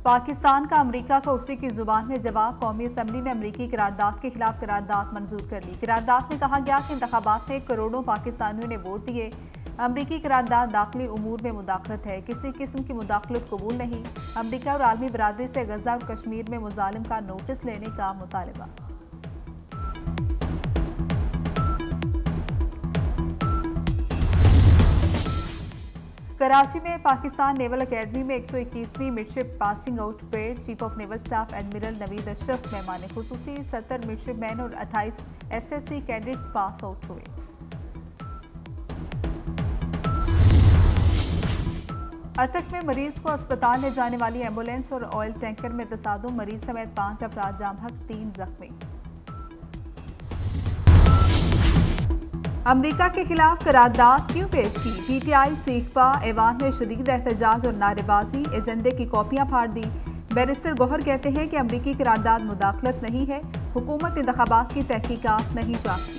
पाकिस्तान का अमेरिका को उसी की जुबान में जवाब। कौमी असम्बली ने अमेरिकी करारदाद के खिलाफ करारदाद मंजूर कर ली। करारदाद में कहा गया कि इंतखाबात में करोड़ों पाकिस्तानियों ने वोट दिए। अमेरिकी करारदाद दाखिली उमूर में मुदाखलत है, किसी किस्म की मुदाखलत कबूल नहीं। अमेरिका और आलमी बरादरी से गजा और कश्मीर में मुजालिम का नोटिस लेने का मुतालबा। कराची में पाकिस्तान नेवल अकेडमी में 121वीं midship passing out parade chief of naval staff admiral Naveed Ashraf मेहमान खुसूसी। 70 मिडशिपमैन और 28 SSC कैडेट्स पास आउट हुए। अटक में मरीज को अस्पताल ले जाने वाली एम्बुलेंस और ऑयल टैंकर में तसादुम, मरीज समेत 5 अफराद जाम हक, 3 जख्मी। अमेरिका के खिलाफ करारदाद क्यों पेश की? PTI सीखपा ऐवान में शदीद एहतजाज और नारेबाजी, एजेंडे की कॉपियां फाड़ दी। बैरिस्टर गौहर कहते हैं कि अमेरिकी करारदाद मुदाखलत नहीं है, हुकूमत इंतखाबात की तहकीकात नहीं चाहती।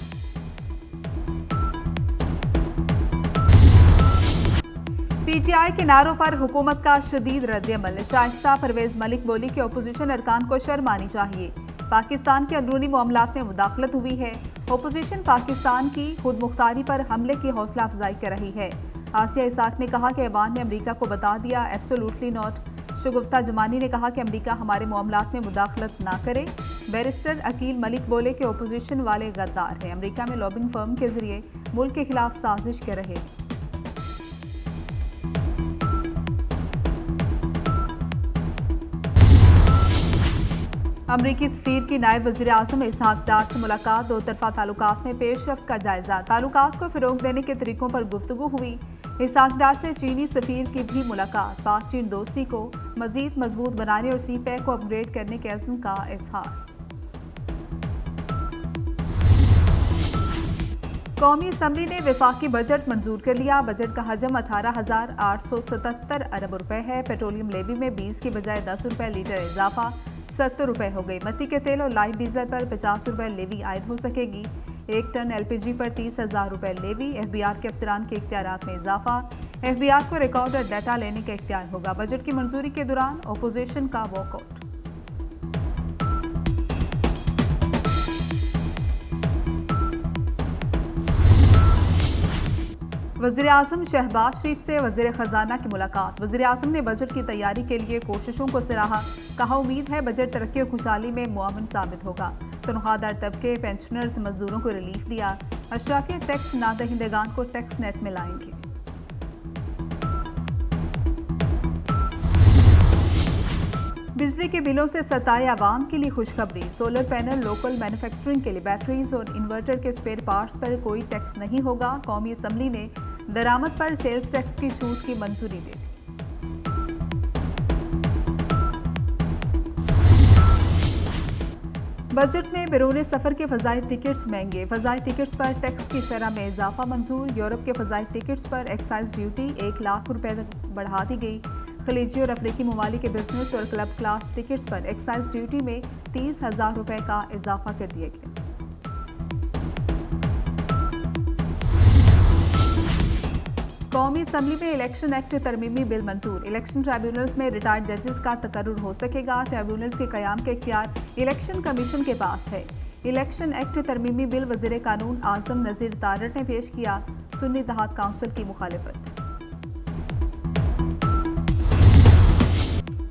PTI के नारों पर हुकूमत का शदीद रद्द-ए-अमल। शाइस्ता परवेज मलिक बोली कि अपोजिशन अरकान को शर्म आनी चाहिए, पाकिस्तान के अंदरूनी मामलात में मुदाखलत हुई है। अपोजिशन पाकिस्तान की खुद मुख्तारी पर हमले की हौसला अफजाई कर रही है। आसिया इसाक ने कहा कि ऐवान ने अमेरिका को बता दिया, एब्सोल्युटली नॉट। शगुफ्ता जमानी ने कहा कि अमेरिका हमारे मामलात में मुदाखलत ना करे। बैरिस्टर अकील मलिक बोले कि अपोजिशन वाले गद्दार हैं, अमेरिका में लॉबिंग फर्म के जरिए मुल्क के खिलाफ साजिश कर रहे हैं। अमरीकी सफीर की नायब वज़ीर आज़म इसहाक डार से मुलाकात। दो तरफा ताल्लुकात में पेशरफ्त का जायजा, ताल्लुकात को फ़रोग देने के तरीकों पर गुफ्तगू हुई। इसहाक डार से चीनी सफीर की भी मुलाकात। पाक चीन दोस्ती को मजीद मजबूत बनाने और CPEC को अपग्रेड करने के अज़्म का इजहार। कौमी असम्बली ने वफाकी बजट मंजूर कर लिया। बजट का हजम 18,877 अरब रुपए है। पेट्रोलियम लेवी में 20 की बजाय 10 रुपए लीटर इजाफा, 70 रुपए हो गई। मिट्टी के तेल और लाइट डीजल पर 50 रुपए लेवी आयद हो सकेगी। 1 टन LPG पर 30,000 रुपए लेवी। FBR के अफसरान के इख्तियारात में इजाफा। FBR को रिकॉर्ड और डाटा लेने का इख्तियार होगा। बजट की मंजूरी के दौरान अपोजिशन का वॉकआउट। वज़ीर आज़म शहबाज शरीफ से वज़ीर ख़जाना की मुलाकात। वज़ीर आज़म ने बजट की तैयारी के लिए कोशिशों को सराहा। कहा, उम्मीद है बजट तरक्की और खुशहाली में मुआवन साबित होगा। तनख्वाहदार तबके, पेंशनर्स, मजदूरों को रिलीफ दिया। अशराफिया टैक्स नादहिंदगान को टैक्स नेट में लाएंगे। बिजली के बिलों से सताए आवाम के लिए खुशखबरी। सोलर पैनल, लोकल मैन्युफैक्चरिंग के लिए बैटरीज और इन्वर्टर के स्पेयर पार्ट्स पर कोई टैक्स नहीं होगा। कौमी असम्बली ने दरामद पर सेल्स टैक्स की छूट की मंजूरी दे दी। बजट में बैरून सफर के फ़ज़ाई टिकट्स महंगे। फ़ज़ाई टिकट्स पर टैक्स की शरह में इजाफा मंजूर। यूरोप के फ़ज़ाई टिकट्स पर एक्साइज ड्यूटी 1 लाख रुपए तक बढ़ा दी गई। खलीजी और अफ्रीकी ममालिक के बिजनेस और क्लब क्लास टिकट्स पर एक्साइज ड्यूटी में 30,000 रुपए का इजाफा कर दिया गया। कौमी असम्बली में इलेक्शन एक्ट तरमीमी बिल मंजूर। इलेक्शन ट्राइब्यूनल्स में रिटायर्ड जजेस का तकर्रुर हो सकेगा। ट्राइब्यूनल्स के क़याम के इख्तियार इलेक्शन कमीशन के पास है। इलेक्शन एक्ट तरमीमी बिल वज़ीर कानून आज़म नज़ीर तारड़ ने पेश किया। सुन्नी इत्तेहाद काउंसिल की मुखालिफत।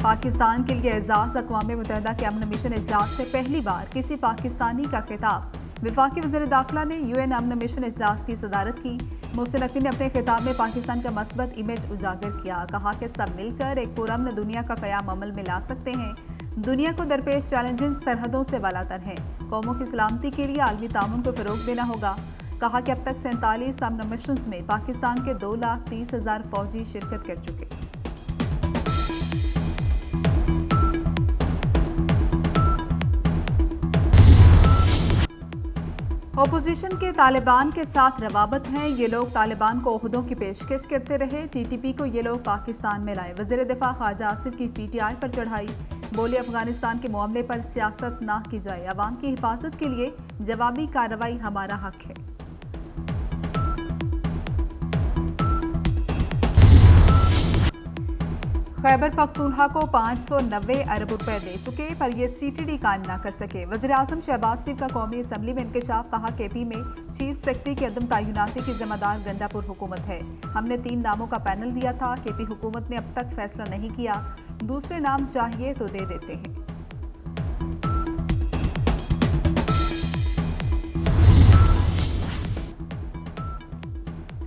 पाकिस्तान के लिए एजाज़। अक़वाम मुत्तहिदा के अमन मिशन इजलास से पहली बार किसी पाकिस्तानी का खिताब। वफाकी वज़ीर दाखिला ने UN अमन मिशन इजलास की सदारत की। मोहसिन नकवी ने अपने खिताब में पाकिस्तान का मस्बत इमेज उजागर किया। कहा कि सब मिलकर एक पुरअमन दुनिया का क़याम अमल में ला सकते हैं। दुनिया को दरपेश चैलेंजेस सरहदों से बालातर हैं। कौमों की सलामती के लिए आलमी ताउन को फ़रोग देना होगा। कहा कि अब तक 47 अमन मिशन में पाकिस्तान के 2,30,000 फ़ौजी शिरकत कर चुके। अपोजिशन के तालिबान के साथ रवाबत हैं। ये लोग तालिबान को ओहदों की पेशकश करते रहे। TTP को ये लोग पाकिस्तान में लाए। वज़ीर दिफा ख्वाजा आसिफ की PTI पर चढ़ाई। बोले, अफगानिस्तान के मामले पर सियासत ना की जाए। अवाम की हिफाजत के लिए जवाबी कार्रवाई हमारा हक है। खैबर पख्तूनख्वा को 590 अरब रुपए दे चुके पर ये सीटीडी कायम न कर सके। वज़ीर-ए-आज़म शहबाज शरीफ का कौमी असम्बली में इंकशाफ, कहा केपी में चीफ सेक्रेटरी की अदम तैनाती की जिम्मेदार गंडापुर हुकूमत है। हमने 3 नामों का पैनल दिया था, केपी हुकूमत ने अब तक फैसला नहीं किया। दूसरे नाम चाहिए तो दे देते हैं।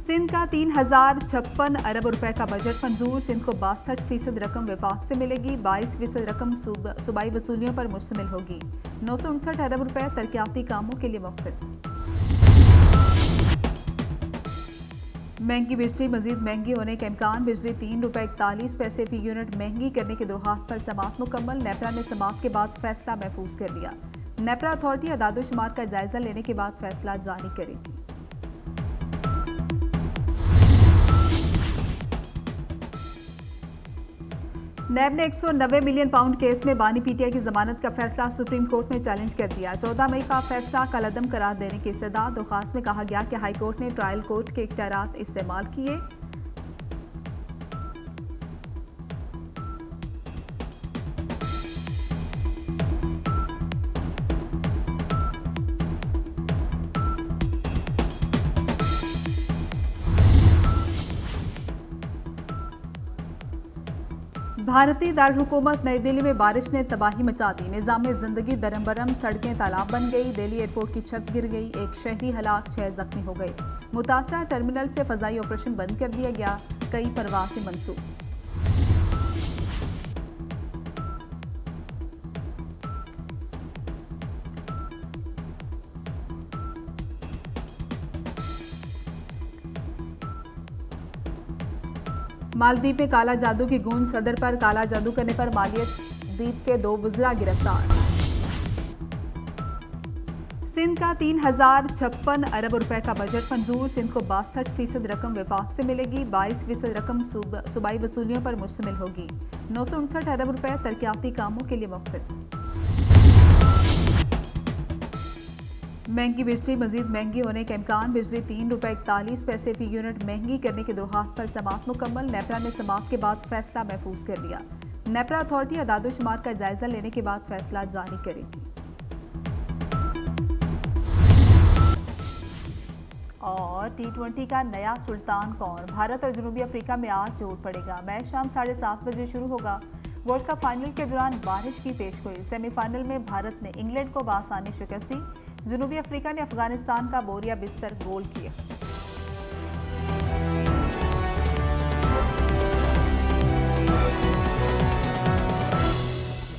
सिंध का 3056 अरब रुपए का बजट मंजूर। सिंध को 62% रकम विफाक से मिलेगी, 22% रकम सूबाई वसूलियों पर मुश्तमिल होगी। 959 अरब रुपए तरक्याती कामों के लिए मुख्तस। महंगी बिजली मजीद महंगी होने के इम्कान। बिजली ₹3.41 फी यूनिट महंगी करने की दरख्वास्त पर समाअत मुकम्मल। नेपरा ने समाअत के बाद फैसला महफूज कर लिया। नेपरा अथॉरिटी अदाद-ओ-शुमार का जायजा लेने के बाद फैसला जारी करेगी। नैब ने 190 मिलियन पाउंड केस में बानी पीटीआई की जमानत का फैसला सुप्रीम कोर्ट में चैलेंज कर दिया। 14 मई का फैसला कलअदम करार देने की इस्तदा। दरख्वास्त में कहा गया कि हाई कोर्ट ने ट्रायल कोर्ट के इख्तियारात इस्तेमाल किए। भारतीय दारकूमत नई दिल्ली में बारिश ने तबाही मचा दी। निज़ाम जिंदगी दरम बरम, सड़कें तालाब बन गई। दिल्ली एयरपोर्ट की छत गिर गई, एक शहरी हलाक, 6 जख्मी हो गए। मुतासरा टर्मिनल से फजाई ऑपरेशन बंद कर दिया गया, कई परवासें मंसूख। मालदीव में काला जादू की गूंज। सदर पर काला जादू करने पर मालियत के 2 वुज़रा गिरफ्तार। सिंध का 3056 अरब रुपए का बजट मंजूर। सिंध को 62% रकम विफाक से मिलेगी, 22% रकम सूबाई वसूलियों पर मुश्तमिल होगी। 959 अरब रुपए तरक्याती कामों के लिए मुख्तस। महंगी बिजली मजीद महंगी होने के इम्कान। बिजली ₹3.41 फी यूनिट महंगी करने की दरख्वास्त पर समाअत मुकम्मल। नेपरा ने समाअत के बाद फैसला महफूज कर लिया। नेपरा अथॉरिटी अदाद-ओ-शुमार का जायजा लेने के बाद फैसला जारी करेगी। और T20 का नया सुल्तान कौन? भारत और जनूबी अफ्रीका में आज जोर पड़ेगा। मैच शाम 7:30 बजे शुरू होगा। वर्ल्ड कप फाइनल के दौरान बारिश की पेशगोई। सेमीफाइनल में भारत ने इंग्लैंड को बआसानी शिकस्त दी। जनूबी अफ्रीका ने अफगानिस्तान का बोरिया बिस्तर गोल किया।